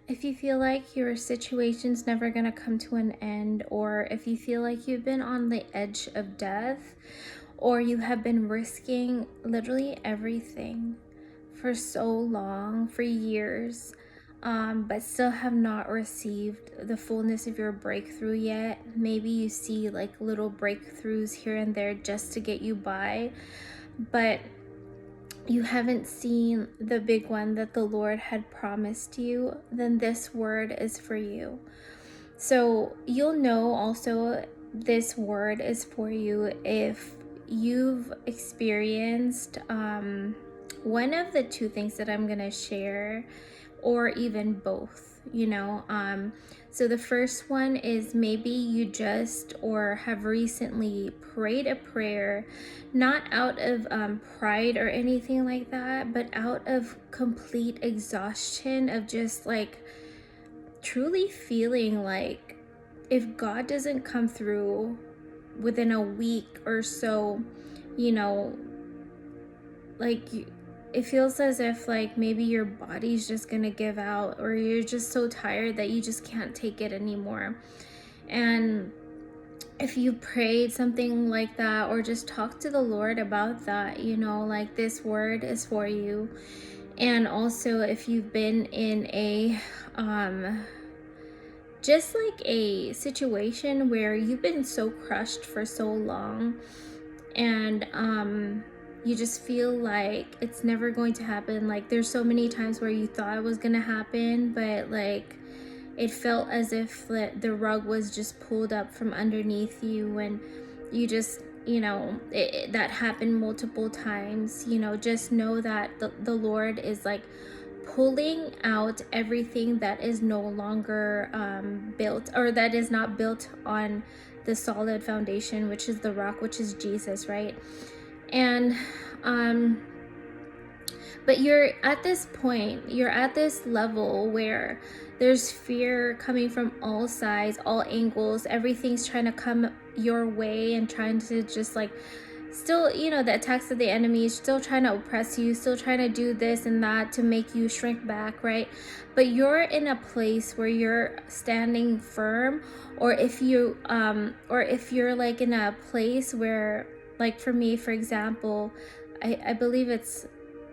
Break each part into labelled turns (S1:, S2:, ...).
S1: If you feel like your situation's never going to come to an end, or if you feel like you've been on the edge of death, or you have been risking literally everything for so long, for years, but still have not received the fullness of your breakthrough yet. Maybe you see like little breakthroughs here and there just to get you by, but you haven't seen the big one that the Lord had promised you, then this word is for you. So you'll know also this word is for you if you've experienced one of the two things that I'm going to share, or even both, so the first one is maybe you just or have recently prayed a prayer, not out of pride or anything like that, but out of complete exhaustion of just like truly feeling like if God doesn't come through within a week or so, like it feels as if like maybe your body's just gonna give out, or you're just so tired that you just can't take it anymore. And if you prayed something like that, or just talk to the Lord about that, like this word is for you. And also if you've been in a just like a situation where you've been so crushed for so long, and you just feel like it's never going to happen. Like there's so many times where you thought it was gonna happen, but like it felt as if the rug was just pulled up from underneath you, and you just that happened multiple times. Just know that the Lord is like pulling out everything that is no longer built, or that is not built on the solid foundation, which is the rock, which is Jesus, right? And but you're at this point, you're at this level where there's fear coming from all sides, all angles. Everything's trying to come your way and trying to just like still, the attacks of the enemy is still trying to oppress you, still trying to do this and that to make you shrink back, right? But you're in a place where you're standing firm, or if you're like in a place where, like for me, for example, I believe it's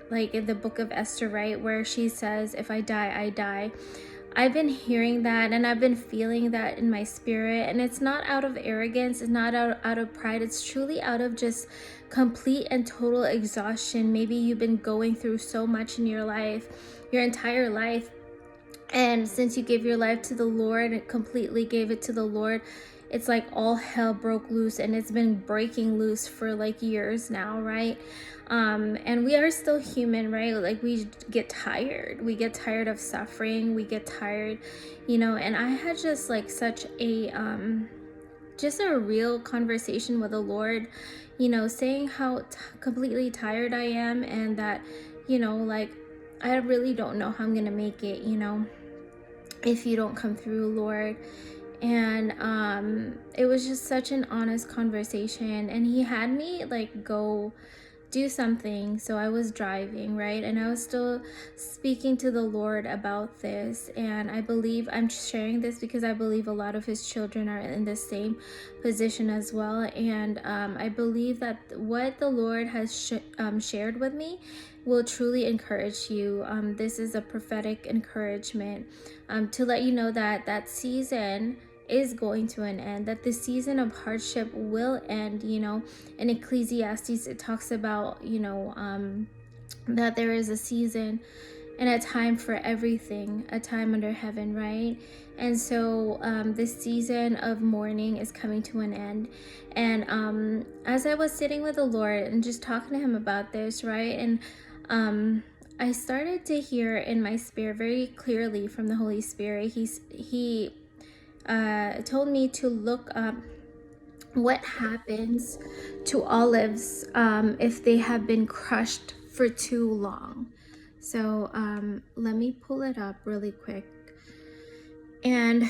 S1: like in the book of Esther, right, where she says, if I die, I die. I've been hearing that, and I've been feeling that in my spirit, and it's not out of arrogance, it's not out of pride, it's truly out of just complete and total exhaustion. Maybe you've been going through so much in your life, your entire life, and since you gave your life to the Lord and completely gave it to the Lord, it's like all hell broke loose, and it's been breaking loose for like years now, right? And we are still human, right? Like we get tired of suffering, we get tired, and I had just like such a just a real conversation with the Lord, saying how completely tired I am, and that like I really don't know how I'm gonna make it, if you don't come through, Lord. And it was just such an honest conversation, and he had me like go do something. So I was driving, right, and I was still speaking to the Lord about this. And I believe I'm sharing this because I believe a lot of his children are in the same position as well. And I believe that what the Lord has shared with me will truly encourage you. This is a prophetic encouragement to let you know that that season is going to an end, that the season of hardship will end. In Ecclesiastes it talks about that there is a season and a time for everything, a time under heaven, right? And so this season of mourning is coming to an end. And as I was sitting with the Lord and just talking to him about this, right, and I started to hear in my spirit very clearly from the Holy Spirit. He told me to look up what happens to olives if they have been crushed for too long. So let me pull it up really quick. And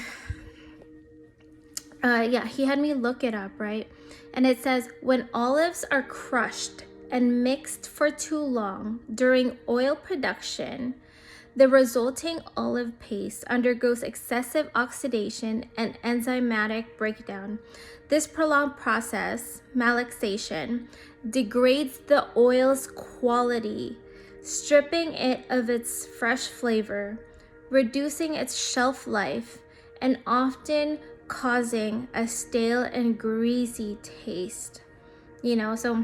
S1: he had me look it up, right? And it says, when olives are crushed and mixed for too long during oil production, The resulting olive paste undergoes excessive oxidation and enzymatic breakdown. This prolonged process, malaxation, degrades the oil's quality, stripping it of its fresh flavor, reducing its shelf life, and often causing a stale and greasy taste. So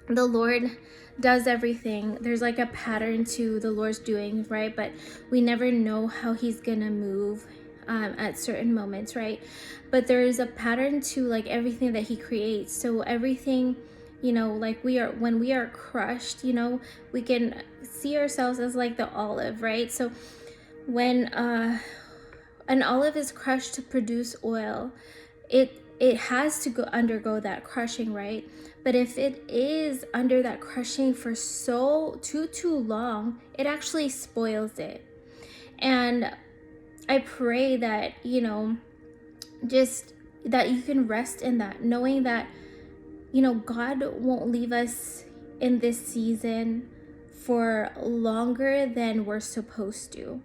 S1: the Lord does everything. There's like a pattern to the Lord's doing, right? But we never know how he's gonna move at certain moments, right? But there is a pattern to like everything that he creates. So everything, like when we are crushed, we can see ourselves as like the olive, right? So when an olive is crushed to produce oil, it has to undergo that crushing, right? But if it is under that crushing for too long, it actually spoils it. And I pray that just that you can rest in that, knowing that God won't leave us in this season for longer than we're supposed to,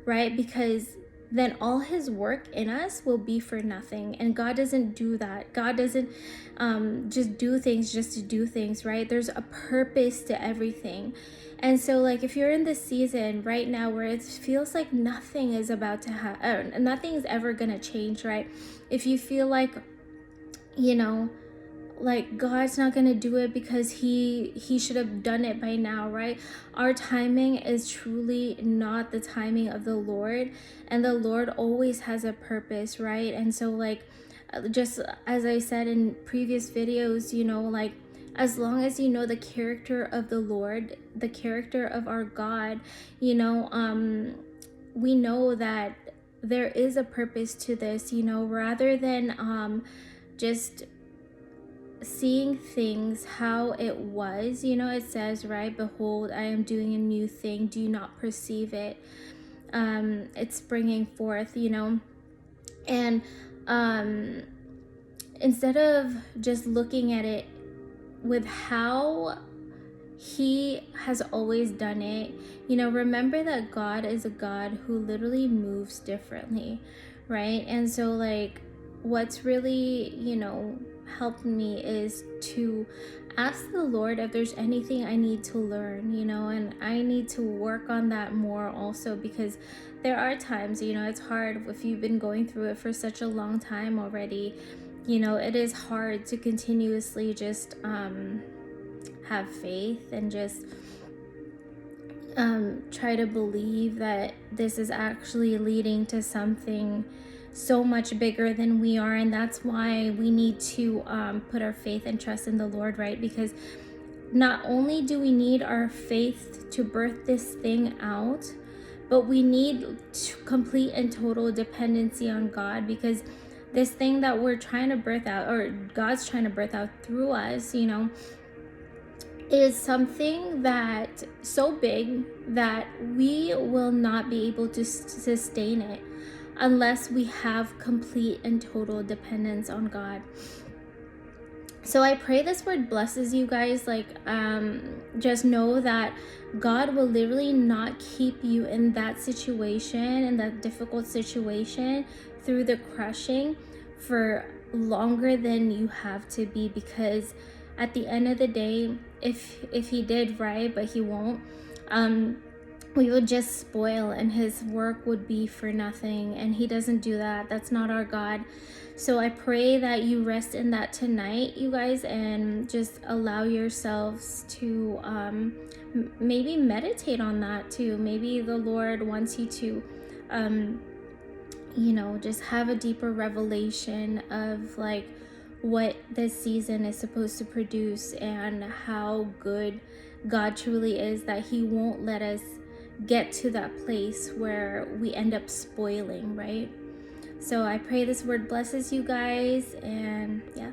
S1: right? Because then all his work in us will be for nothing. And God doesn't do that. God doesn't just do things just to do things, right? There's a purpose to everything. And so like if you're in this season right now where it feels like nothing is about to happen, nothing's ever gonna change, right? If you feel like like God's not gonna do it because he should have done it by now, right? Our timing is truly not the timing of the Lord, and the Lord always has a purpose, right? And so like just as I said in previous videos, like as long as you know the character of the Lord, the character of our God, we know that there is a purpose to this, rather than just seeing things how it was. It says, right, behold, I am doing a new thing, do you not perceive it? It's springing forth, and instead of just looking at it with how he has always done it, remember that God is a God who literally moves differently, right? And so like what's really helped me is to ask the Lord if there's anything I need to learn, and I need to work on that more also, because there are times, it's hard if you've been going through it for such a long time already. It is hard to continuously just have faith and just try to believe that this is actually leading to something so much bigger than we are. And that's why we need to put our faith and trust in the Lord, right? Because not only do we need our faith to birth this thing out, but we need complete and total dependency on God, because this thing that we're trying to birth out, or God's trying to birth out through us, is something that so big that we will not be able to sustain it unless we have complete and total dependence on God. So I pray this word blesses you guys. Like just know that God will literally not keep you in that situation, in that difficult situation, through the crushing for longer than you have to be, because at the end of the day, if he did, right, but he won't, we would just spoil and his work would be for nothing. And he doesn't do that. That's not our God. So I pray that you rest in that tonight, you guys, and just allow yourselves to maybe meditate on that too. Maybe the Lord wants you to just have a deeper revelation of like what this season is supposed to produce and how good God truly is, that he won't let us get to that place where we end up spoiling, right? So I pray this word blesses you guys, and yeah.